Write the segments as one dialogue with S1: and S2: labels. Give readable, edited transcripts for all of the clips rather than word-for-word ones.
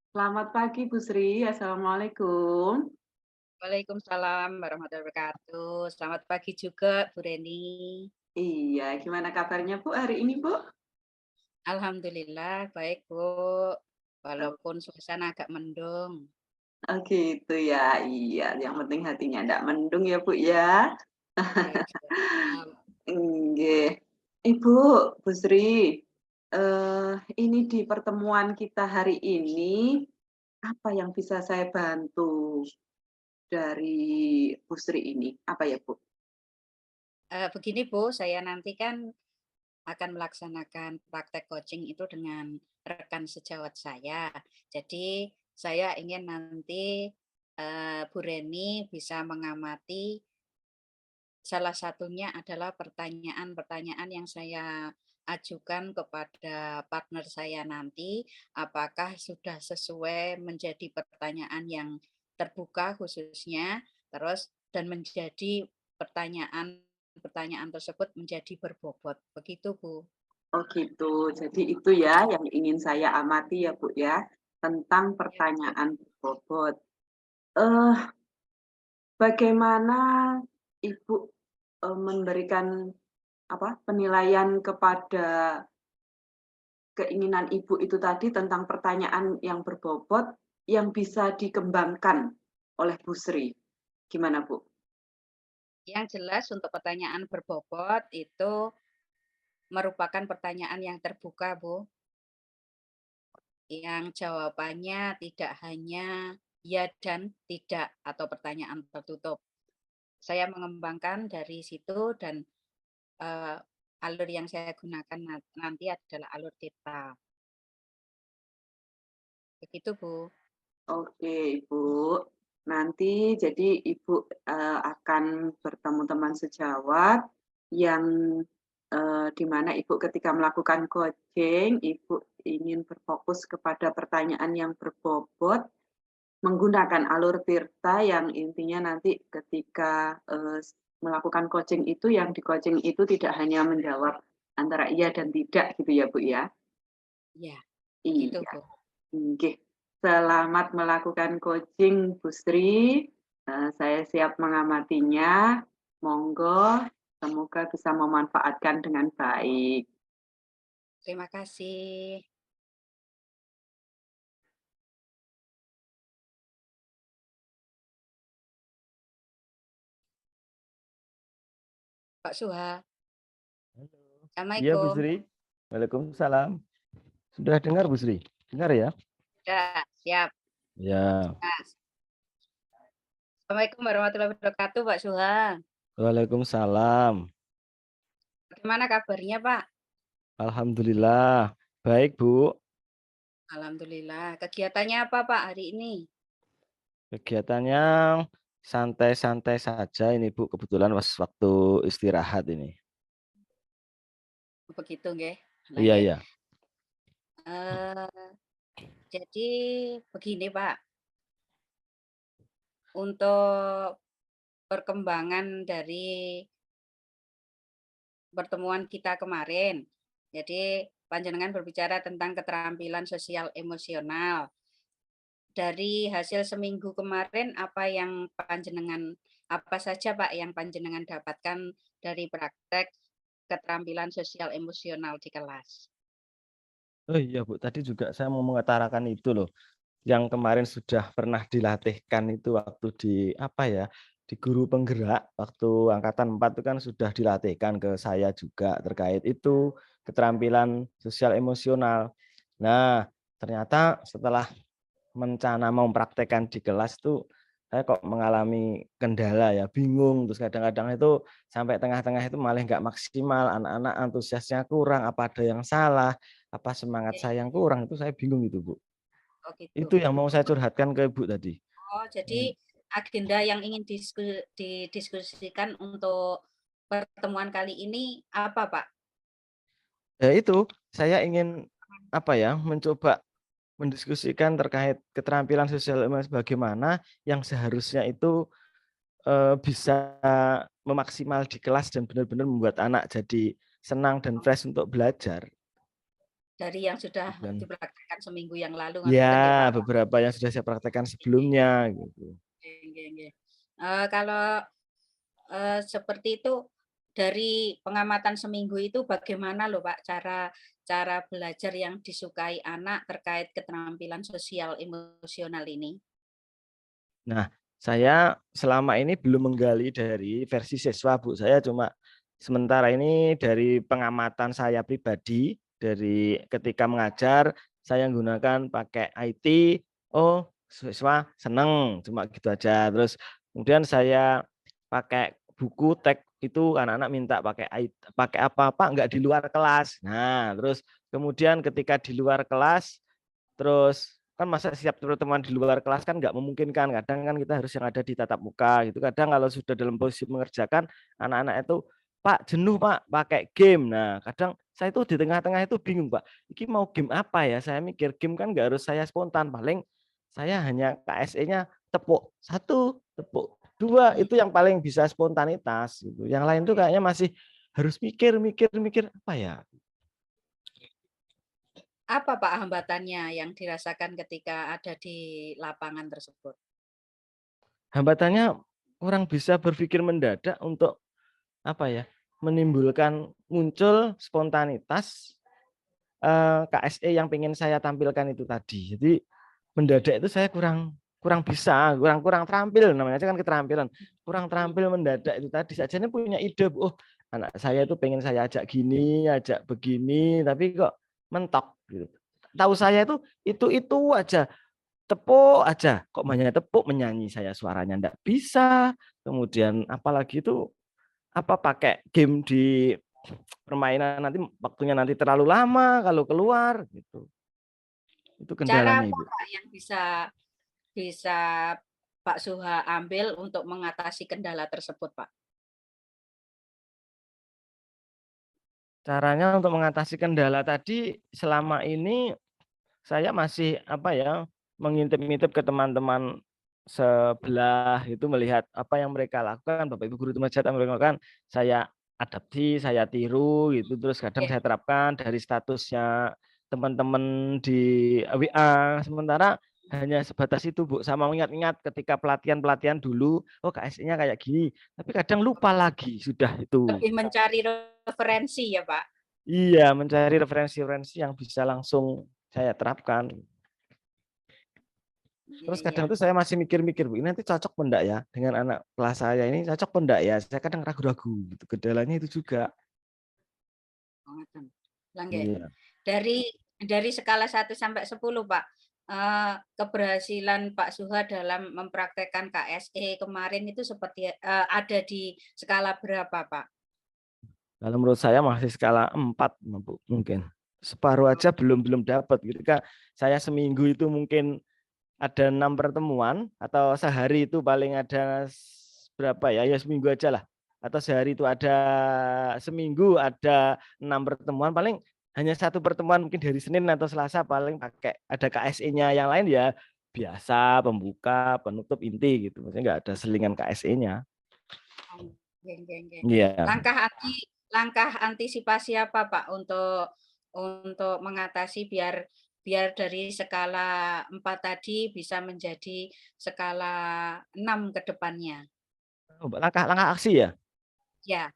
S1: Selamat pagi Bu Sri, Assalamualaikum.
S2: Waalaikumsalam warahmatullahi wabarakatuh. Selamat pagi juga, Bu Reni.
S1: Iya, gimana kabarnya Bu hari ini Bu?
S2: Alhamdulillah baik, Bu. Walaupun suasana agak mendung.
S1: Oh gitu ya, iya yang penting hatinya ndak mendung ya Bu ya.
S2: Ya, siap.
S1: Nggih. Ibu, Bu Sri, ini di pertemuan kita hari ini, apa yang bisa saya bantu dari Bu Sri ini? Apa ya Bu?
S2: Begini, Bu, saya nanti kan akan melaksanakan praktek coaching itu dengan rekan sejawat saya. Jadi saya ingin nanti, Bu Reni bisa mengamati. Salah satunya adalah pertanyaan-pertanyaan yang saya ajukan kepada partner saya nanti, apakah sudah sesuai menjadi pertanyaan yang terbuka khususnya, terus dan menjadi pertanyaan-pertanyaan tersebut menjadi berbobot, begitu, Bu.
S1: Oh gitu. Jadi itu ya yang ingin saya amati ya Bu ya, tentang
S2: Ya, betul.
S1: pertanyaan bobot. Eh, Bagaimana Ibu, memberikan apa, penilaian kepada keinginan Ibu itu tadi tentang pertanyaan yang berbobot yang bisa dikembangkan oleh Bu Sri, gimana Bu?
S2: Yang jelas untuk pertanyaan berbobot itu merupakan pertanyaan yang terbuka, Bu. Yang jawabannya tidak hanya ya dan tidak atau pertanyaan tertutup. Saya mengembangkan dari situ dan, eee, alur yang saya gunakan nanti adalah alur kita. Begitu, Bu.
S1: Oke Ibu, nanti jadi Ibu, akan bertemu teman sejawat yang, di mana Ibu ketika melakukan coaching, Ibu ingin berfokus kepada pertanyaan yang berbobot menggunakan alur Tirta yang intinya nanti ketika, melakukan coaching itu yang di-coaching itu tidak hanya menjawab antara iya dan tidak gitu ya, Bu, ya?
S2: Ya, begitu,
S1: Iya,
S2: Bu.
S1: nggih. Selamat melakukan coaching, Bu Sri, saya siap mengamatinya. Monggo, semoga bisa memanfaatkan dengan baik.
S2: Terima kasih. Pak Suha,
S3: Halo. Iya, Bu
S2: Assalamualaikum.
S3: Sri. Waalaikumsalam. Sudah dengar, Bu Sri? Dengar ya?
S2: Ya, siap,
S3: Ya.
S2: Mas. Assalamualaikum warahmatullahi wabarakatuh, Pak Suha.
S3: Waalaikumsalam.
S2: Bagaimana kabarnya, Pak?
S3: Alhamdulillah. Baik, Bu.
S2: Alhamdulillah. Kegiatannya apa, Pak, hari ini?
S3: Kegiatannya santai-santai saja ini, Bu. Kebetulan waktu istirahat ini.
S2: Begitu nggih. Lah
S3: Iya,
S2: nggih.
S3: iya.
S2: Eee, jadi begini, Pak, untuk perkembangan dari pertemuan kita kemarin. Jadi panjenengan berbicara tentang keterampilan sosial emosional. Dari hasil seminggu kemarin apa saja Pak yang panjenengan dapatkan dari praktek keterampilan sosial emosional di kelas?
S3: Oh iya, Bu. Tadi juga saya mau mengutarakan itu loh. Yang kemarin sudah pernah dilatihkan itu waktu di apa ya, di guru penggerak waktu angkatan 4 itu kan sudah dilatihkan ke saya juga terkait itu, keterampilan sosial emosional. Nah, ternyata setelah mau mempraktekkan di kelas tuh, saya kok mengalami kendala ya, bingung, terus kadang-kadang itu sampai tengah-tengah itu malah nggak maksimal, anak-anak antusiasnya kurang, apa ada yang salah, apa semangat
S2: Oke.
S3: saya yang kurang, itu saya bingung itu, Bu.
S2: Oh gitu.
S3: Itu yang mau saya curhatkan ke Ibu tadi.
S2: Oh jadi
S3: Mmm.
S2: agenda yang ingin didiskusikan untuk pertemuan kali ini apa Pak?
S3: Ya itu, saya ingin, apa ya, mencoba mendiskusikan terkait keterampilan sosial bagaimana yang seharusnya itu, bisa memaksimal di kelas dan benar-benar membuat anak jadi senang dan fresh untuk belajar.
S2: dari yang sudah
S3: bukan.
S2: dipraktekkan seminggu yang lalu ngoten ya,
S3: Ya,
S2: Pak?
S3: beberapa yang sudah saya praktekkan sebelumnya gitu.
S2: Nggih nggih. Kalau, seperti itu dari pengamatan seminggu itu bagaimana loh, Pak, cara cara belajar yang disukai anak terkait keterampilan sosial emosional ini?
S3: Nah, saya selama ini belum menggali dari versi siswa, Bu. Saya cuma sementara ini dari pengamatan saya pribadi, dari ketika mengajar, saya menggunakan pakai IT, oh siswa seneng, cuma gitu aja. Terus kemudian saya pakai buku teks itu anak-anak minta pakai pakai apa-apa enggak di luar kelas. Nah, terus kemudian ketika di luar kelas terus kan masa setiap pertemuan di luar kelas kan nggak memungkinkan, kadang kan kita harus yang ada di tatap muka gitu. Kadang kalau sudah dalam posisi mengerjakan, anak-anak itu, "Pak, jenuh Pak, pakai game." Nah, kadang saya itu di tengah-tengah itu bingung, Pak, ini mau game apa ya? Saya mikir game kan nggak harus saya spontan, paling saya hanya KSE-nya tepuk satu, tepuk dua,
S2: Mmm,
S3: itu yang paling bisa spontanitas gitu. Yang lain tuh kayaknya masih harus mikir mikir mikir, apa ya?
S2: apa, Pak, hambatannya yang dirasakan ketika ada di lapangan tersebut?
S3: Hambatannya kurang bisa berpikir mendadak untuk apa ya, menimbulkan muncul spontanitas, KSE yang pengen saya tampilkan itu tadi. Jadi mendadak itu saya kurang kurang bisa, kurang kurang terampil namanya aja kan keterampilan, kurang
S2: Mhm.
S3: terampil mendadak itu tadi. Sajane punya ide, "Oh, anak saya itu pengen saya ajak gini, ajak begini," tapi kok mentok gitu. Tahu saya itu aja. Tepuk aja, kok banyak tepuk, menyanyi saya suaranya ndak bisa, kemudian apalagi itu, apa, pakai game di permainan nanti waktunya nanti terlalu lama kalau keluar gitu, itu
S2: Cara
S3: kendalanya,
S2: apa,
S3: Ibu.
S2: Pak, yang bisa bisa Pak Suha ambil untuk mengatasi kendala tersebut, Pak?
S3: Caranya untuk mengatasi kendala tadi selama ini saya masih, apa ya, mengintip-ngintip ke teman-teman sebelah itu melihat apa yang mereka lakukan, Bapak Ibu guru remaja yang mereka lakukan, saya adapsi, saya tiru gitu, terus kadang
S2: Oke.
S3: saya terapkan dari statusnya teman-teman di WA. Sementara hanya sebatas itu, Bu, sama mengingat-ingat ketika pelatihan-pelatihan dulu, oh KSE-nya kayak gini, tapi kadang lupa lagi sudah itu.
S2: Lebih mencari referensi ya, Pak?
S3: Iya, mencari referensi-referensi yang bisa langsung saya terapkan.
S2: Iya
S3: Terus
S2: iya.
S3: kadang tuh saya masih mikir-mikir, Bu, ini nanti cocok apa enggak ya dengan anak kelas saya ini cocok apa enggak ya? Saya kadang ragu-ragu gitu, kendalanya itu juga.
S2: Oh, ngoten. Lah nggih.
S3: Iya.
S2: Dari skala 1 sampai 10, Pak, keberhasilan Pak Suha dalam mempraktekkan KSE kemarin itu seperti ada di skala berapa, Pak?
S3: Kalau menurut saya masih skala 4, Bu, mungkin. Separuh aja belum dapat gitu, Kak. Saya seminggu itu mungkin ada 6 pertemuan atau sehari itu paling ada berapa ya, ya seminggu aja lah. Atau sehari itu ada seminggu ada 6 pertemuan, paling hanya satu pertemuan mungkin dari Senin atau Selasa paling pakai ada KSE-nya, yang lain ya biasa, pembuka, penutup, inti gitu, maksudnya nggak ada selingan KSE-nya.
S2: Oh, nggih nggih nggih.
S3: Iya.
S2: Langkah langkah antisipasi apa, Pak, untuk mengatasi biar biar dari skala 4 tadi bisa menjadi skala 6 ke depannya?
S3: Oh, langkah-langkah aksi ya?
S2: Ya.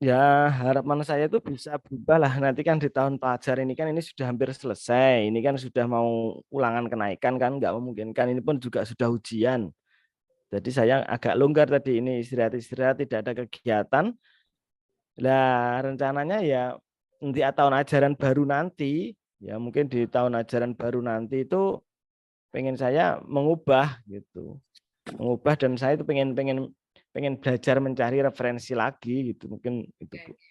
S3: Ya, harapan saya itu bisa berubah lah. Nanti kan di tahun pelajar ini kan ini sudah hampir selesai. Ini kan sudah mau ulangan kenaikan kan, nggak memungkinkan. Ini pun juga sudah ujian. Jadi saya agak longgar tadi ini istirahat-istirahat, tidak ada kegiatan. Lah rencananya ya nanti tahun ajaran baru nanti, ya mungkin di tahun ajaran baru nanti itu pengen saya mengubah gitu. Mengubah dan saya itu pengen pengen pengen belajar mencari referensi lagi gitu. Mungkin itu, Bu.
S2: Oke.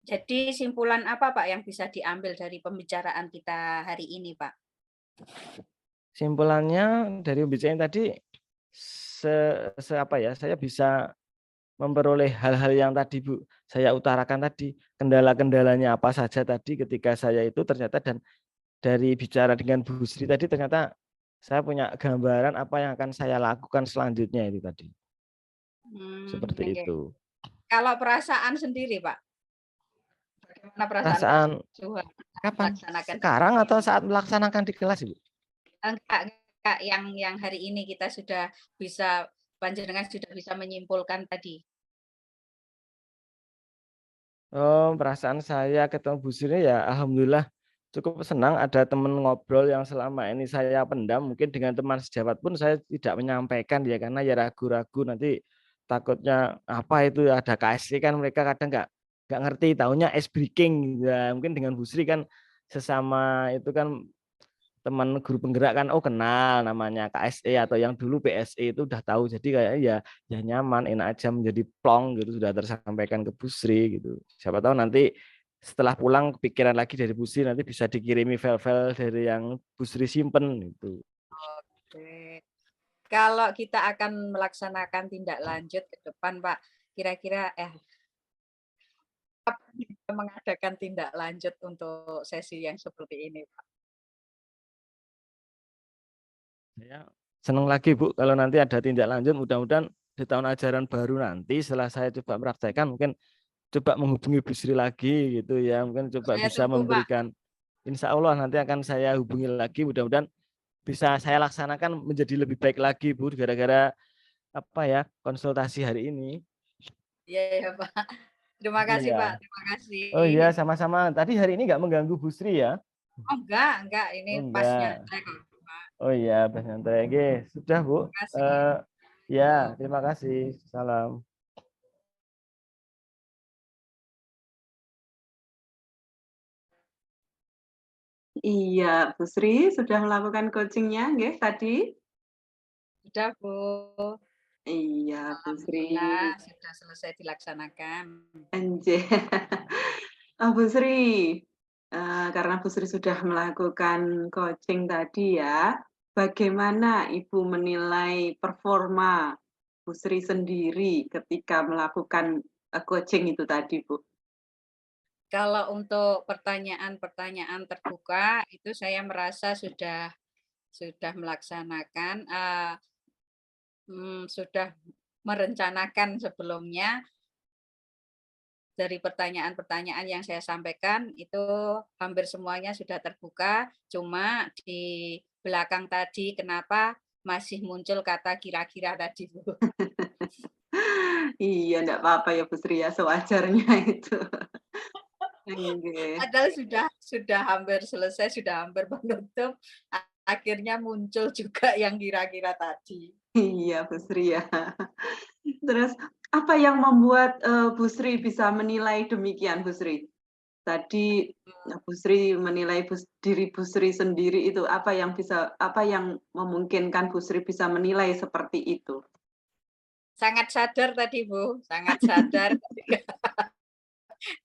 S2: Jadi simpulan apa, Pak, yang bisa diambil dari pembicaraan kita hari ini, Pak?
S3: Simpulannya dari pembicaraan tadi se, apa ya, saya bisa memperoleh hal-hal yang tadi Bu saya utarakan tadi, kendala-kendalanya apa saja tadi ketika saya itu ternyata dan dari bicara dengan Bu Sri tadi ternyata saya punya gambaran apa yang akan saya lakukan selanjutnya itu tadi, seperti
S2: Oke.
S3: itu.
S2: Kalau perasaan sendiri, Pak? Mana perasaan Pak
S3: Perasaan
S2: Suha
S3: kapan?
S2: melaksanakan
S3: Sekarang
S2: hari
S3: atau
S2: ini?
S3: saat melaksanakan di kelas, Ibu?
S2: Enggak, yang hari ini kita sudah bisa panjenengan sudah bisa menyimpulkan tadi.
S3: Oh, perasaan saya ketemu Bu Sri ya alhamdulillah cukup senang ada teman ngobrol yang selama ini saya pendam. Mungkin dengan teman sejawat pun saya tidak menyampaikan ya karena ya ragu-ragu nanti takutnya apa itu ada KSC kan mereka kadang nggak ngerti taunya ice breaking ya mungkin dengan Bu Sri kan sesama itu kan teman guru penggerak kan oh kenal namanya KSE atau yang dulu PSE itu udah tahu jadi kayak ya nyaman enak aja menjadi plong gitu sudah tersampaikan ke Bu Sri gitu siapa tahu nanti setelah pulang kepikiran lagi dari Bu Sri nanti bisa dikirimi file-file dari yang Bu Sri simpen gitu.
S2: Oke. Kalau kita akan melaksanakan tindak lanjut ke depan, Pak, kira-kira kapan kita mengadakan tindak lanjut untuk sesi yang seperti ini, Pak?
S3: Saya senang lagi Bu kalau nanti ada tindak lanjut mudah-mudahan di tahun ajaran baru nanti setelah saya coba praktekkan mungkin coba menghubungi Bu Sri lagi gitu ya mungkin coba
S2: Saya
S3: bisa
S2: tunggu, Pak.
S3: memberikan Insya Allah nanti akan saya hubungi lagi mudah-mudahan bisa saya laksanakan menjadi lebih baik lagi Bu gara-gara apa ya konsultasi hari ini.
S2: Iya, ya, Pak. Terima kasih, Pak.
S3: Iya.
S2: Terima kasih.
S3: Oh iya sama-sama. Tadi hari ini nggak mengganggu Bu Sri ya?
S2: Oh, enggak. Ini
S3: Oh
S2: pas
S3: enggak.
S2: nyantai kok, Pak.
S3: Oh iya, Pak Santai. Oke, sudah Bu.
S2: Terima kasih.
S3: Eh ya,
S2: Yo.
S3: terima kasih. Salam.
S1: Iya, Bu Sri sudah melakukan coaching-nya nggih tadi?
S2: Sudah, Bu.
S1: Iya, Bu Sri.
S2: Alhamdulillah sudah selesai dilaksanakan.
S1: Enjeh. Oh, Bu Sri, karena Bu Sri sudah melakukan coaching tadi ya, bagaimana Ibu menilai performa Bu Sri sendiri ketika melakukan, coaching itu tadi, Bu?
S2: Kalau untuk pertanyaan-pertanyaan terbuka itu saya merasa sudah melaksanakan, sudah merencanakan sebelumnya dari pertanyaan-pertanyaan yang saya sampaikan itu hampir semuanya sudah terbuka, cuma di belakang tadi kenapa masih muncul kata kira-kira tadi, Bu.
S1: Iya, enggak apa-apa ya Bu Sri ya, sewajarnya itu. Nggih.
S2: Padahal sudah hampir selesai, sudah hampir menutup, akhirnya muncul juga yang kira-kira tadi.
S1: Iya, Bu Sri ya. Terus apa yang membuat, Bu Sri bisa menilai demikian, Bu Sri? Tadi Bu Sri menilai diri Bu Sri sendiri itu apa yang memungkinkan Bu Sri bisa menilai seperti itu?
S2: Sangat sadar tadi, Bu, sangat sadar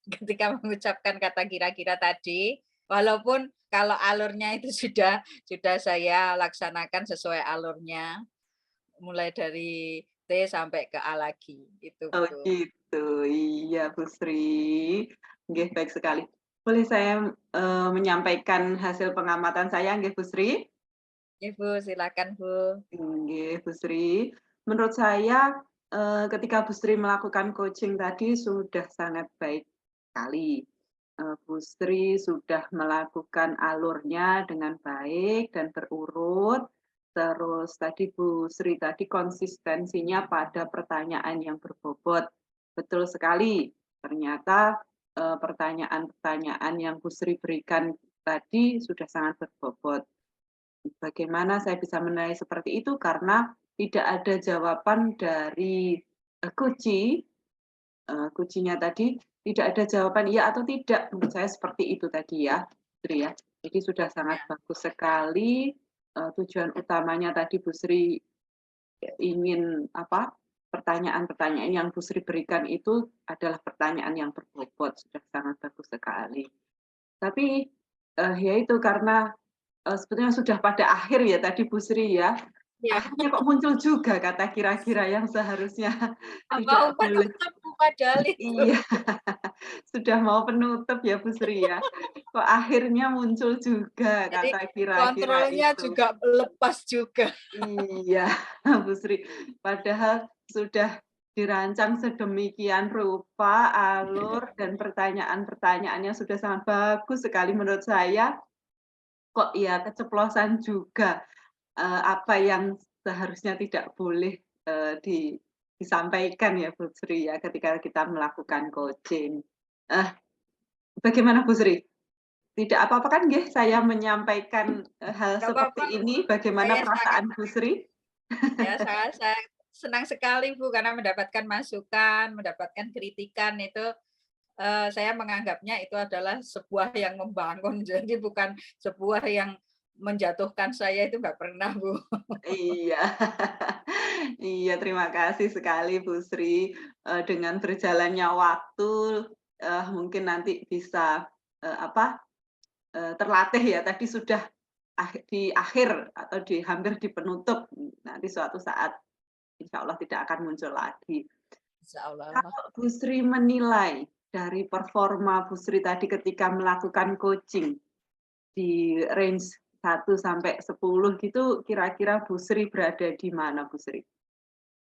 S2: ketika mengucapkan kata kira-kira tadi, walaupun kalau alurnya itu sudah saya laksanakan sesuai alurnya, mulai dari T sampai ke A lagi, itu,
S1: Oh
S2: Bu.
S1: gitu, iya Bu Sri. Nggih, baik sekali. Boleh saya, menyampaikan hasil pengamatan saya nggih Bu Sri?
S2: Ya, Bu, silakan, Bu.
S1: Nggih, Bu Sri. Menurut saya, ketika Bu Sri melakukan coaching tadi sudah sangat baik sekali. Bu Sri sudah melakukan alurnya dengan baik dan terurut. Terus tadi Bu Sri tadi konsistensinya pada pertanyaan yang berbobot. Betul sekali, ternyata, pertanyaan-pertanyaan yang Bu Sri berikan tadi sudah sangat berbobot. Bagaimana saya bisa menilai seperti itu? Karena tidak ada jawaban dari, kuncinya tadi tidak ada jawaban iya atau tidak, menurut saya seperti itu tadi ya, Sri ya. Jadi sudah sangat
S2: Ya.
S1: bagus sekali, tujuan utamanya tadi Bu Sri ingin apa, pertanyaan-pertanyaan yang Bu Sri berikan itu adalah pertanyaan yang berbobot, sudah sangat bagus sekali. Tapi, ya itu karena sebetulnya sudah pada akhir ya tadi Bu Sri ya,
S2: Ya,
S1: akhirnya kok muncul juga kata kira-kira yang seharusnya tidak
S2: mau
S1: boleh.
S2: penutup Bu padahal itu.
S1: Iya, sudah mau penutup ya Bu Sri ya. Kok akhirnya muncul juga
S2: Jadi
S1: kata kira-kira
S2: kontrolnya
S1: itu.
S2: juga lepas juga.
S1: Iya, Bu Sri. Padahal sudah dirancang sedemikian rupa, alur, dan pertanyaan-pertanyaannya sudah sangat bagus sekali menurut saya. Kok ya keceplosan juga, apa yang seharusnya tidak boleh, disampaikan ya Bu Sri ya ketika kita melakukan coaching. Eh, bagaimana Bu Sri? Tidak apa-apa kan nggih saya menyampaikan, hal
S2: Nggak apa-apa,
S1: seperti
S2: Bu.
S1: ini, bagaimana
S2: Saya sangat
S1: perasaan Bu Sri?
S2: ya saya senang sekali, Bu, karena mendapatkan masukan, mendapatkan kritikan itu, saya menganggapnya itu adalah sebuah yang membangun, jadi bukan sebuah yang menjatuhkan saya, itu nggak pernah, Bu.
S1: Iya. Iya, terima kasih sekali Bu Sri, dengan berjalannya waktu, mungkin nanti bisa, apa, terlatih ya tadi sudah di akhir atau hampir di penutup, nanti suatu saat insya Allah tidak akan muncul lagi.
S2: Insyaallah.
S1: Kalau Bu Sri menilai dari performa Bu Sri tadi ketika melakukan coaching di range 1 sampai 10 gitu, kira-kira Bu Sri berada di mana Bu Sri?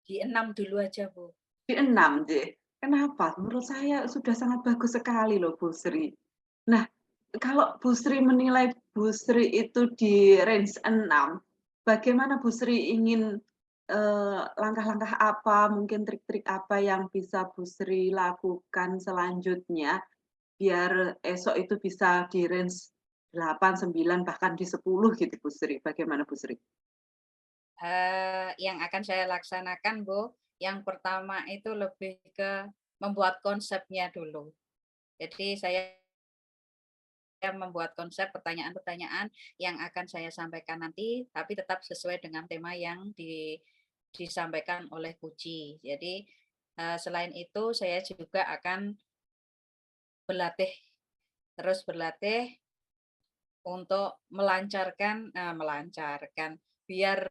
S2: Di 6 dulu aja, Bu.
S1: Di 6 deh. Kenapa? Menurut saya sudah sangat bagus sekali loh Bu Sri. Nah, kalau Bu Sri menilai Bu Sri itu di range 6, bagaimana Bu Sri ingin, langkah-langkah apa, mungkin trik-trik apa yang bisa Bu Sri lakukan selanjutnya, biar esok itu bisa di range 8, 9, bahkan di 10 gitu Bu Sri, bagaimana Bu Sri?
S2: Yang akan saya laksanakan, Bu, yang pertama itu lebih ke membuat konsepnya dulu. Jadi saya membuat konsep pertanyaan-pertanyaan yang akan saya sampaikan nanti, tapi tetap sesuai dengan tema yang disampaikan oleh Puji. Jadi, selain itu saya juga akan berlatih, terus berlatih untuk melancarkan, biar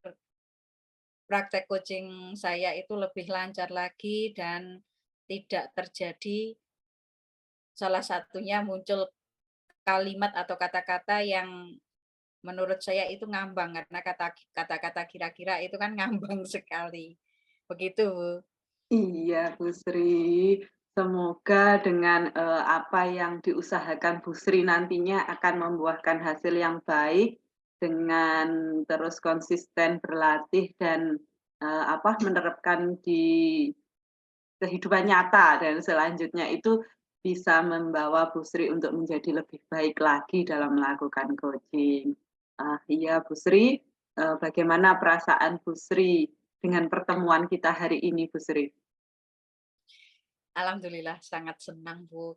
S2: praktek coaching saya itu lebih lancar lagi dan tidak terjadi salah satunya muncul kalimat atau kata-kata yang menurut saya itu ngambang, karena kata-kata kira-kira itu kan ngambang sekali. Begitu, Bu.
S1: Iya, Bu Sri. Semoga dengan, apa yang diusahakan Bu Sri nantinya akan membuahkan hasil yang baik dengan terus konsisten berlatih dan, apa, menerapkan di kehidupan nyata dan selanjutnya itu bisa membawa Bu Sri untuk menjadi lebih baik lagi dalam melakukan coaching. Iya Bu Sri, bagaimana perasaan Bu Sri dengan pertemuan kita hari ini Bu Sri?
S2: Alhamdulillah sangat senang, Bu,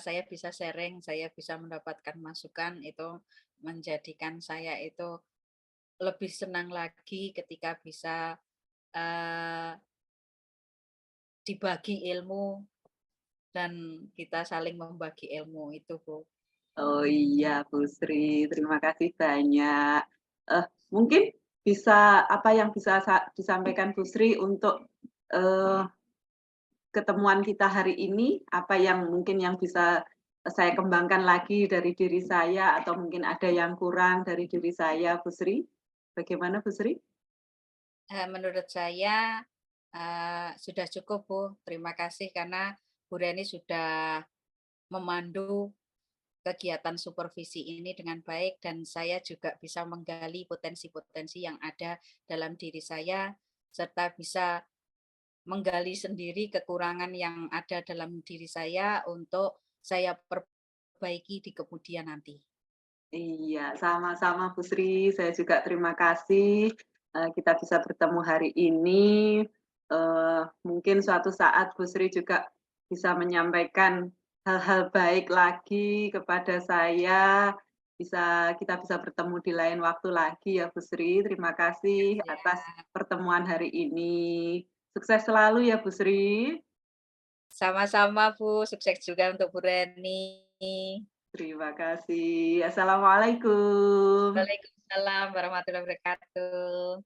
S2: saya bisa sharing, saya bisa mendapatkan masukan, itu menjadikan saya itu lebih senang lagi ketika bisa, eee, dibagi ilmu dan kita saling membagi ilmu itu, Bu.
S1: Oh iya Bu Sri, terima kasih banyak. Mungkin bisa apa yang bisa disampaikan Bu Sri untuk, eee, ketemuan kita hari ini, apa yang mungkin yang bisa saya kembangkan lagi dari diri saya atau mungkin ada yang kurang dari diri saya Bu Sri? Bagaimana Bu Sri?
S2: Menurut saya, sudah cukup, Bu. Terima kasih karena Bu Reni sudah memandu kegiatan supervisi ini dengan baik dan saya juga bisa menggali potensi-potensi yang ada dalam diri saya, serta bisa menggali sendiri kekurangan yang ada dalam diri saya untuk saya perbaiki di kemudian nanti.
S1: Iya, sama-sama Bu Sri, saya juga terima kasih, kita bisa bertemu hari ini, mungkin suatu saat Bu Sri juga bisa menyampaikan hal-hal baik lagi kepada saya, kita bisa bertemu di lain waktu lagi ya Bu Sri. Terima kasih atas
S2: Siap.
S1: pertemuan hari ini. Sukses selalu ya Bu Sri.
S2: Sama-sama, Bu. Sukses juga untuk Bu Reni.
S1: Terima kasih. Assalamualaikum.
S2: Waalaikumsalam warahmatullahi wabarakatuh.